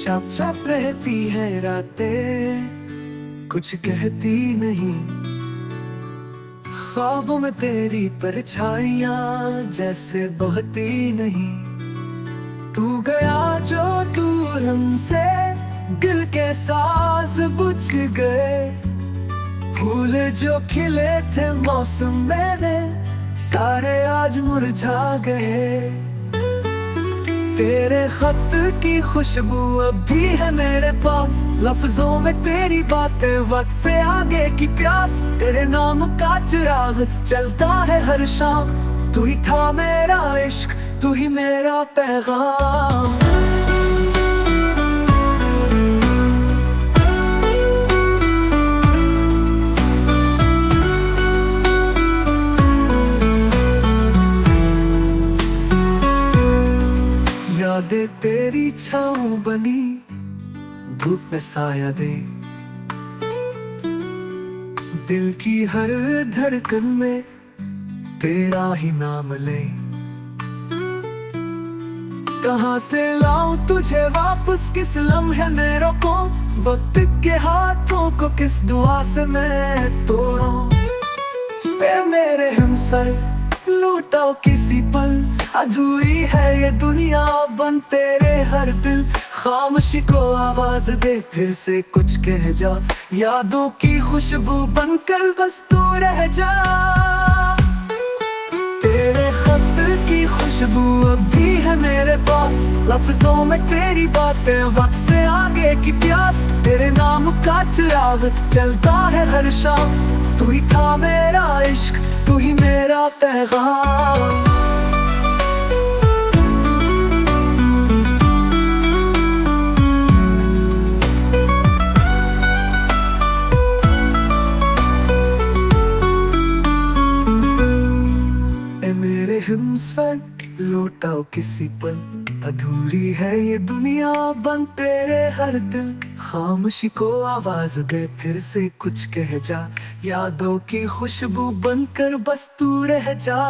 चुप चाप रहती है रातें, कुछ कहती नहीं। ख्वाबों में तेरी परछाइयां जैसे बहती नहीं। तू गया जो दूर हमसे, दिल के साज बुझ गए। फूल जो खिले थे मौसम में, सारे आज मुरझा गए। तेरे खत की खुशबू अब भी है मेरे पास, लफ्जों में तेरी बातें, वक्त से आगे की प्यास। तेरे नाम का चिराग चलता है हर शाम, तू ही था मेरा इश्क, तू ही मेरा पैगाम। यादें तेरी छाँव बनी, धूप में साया दे। दिल की हर धड़कन में तेरा ही नाम ले। कहाँ से लाऊं तुझे वापस, किस लम्हे में रोको वक्त के हाथों को, किस दुआ से मैं तोड़ूं। मेरे हमसर लूटाओ किसी पल, अधूरी है ये दुनिया बन तेरे हर दिल। खामोशी को आवाज दे, फिर से कुछ कह जा। यादों की खुशबू बनकर बस तू रह जा। तेरे खत की खुशबू अब भी है मेरे पास, लफ्जों में तेरी बातें, वक्त से आगे की प्यास। तेरे नाम का चिराग चलता है हर शाम, तू ही था मेरा इश्क, तू ही मेरा पैगाम। मेरे हमसफर लौटाओ किसी पल, अधूरी है ये दुनिया बन तेरे हर दिल। खामोशी को आवाज दे, फिर से कुछ कह जा। यादों की खुशबू बनकर बस तू रह जा।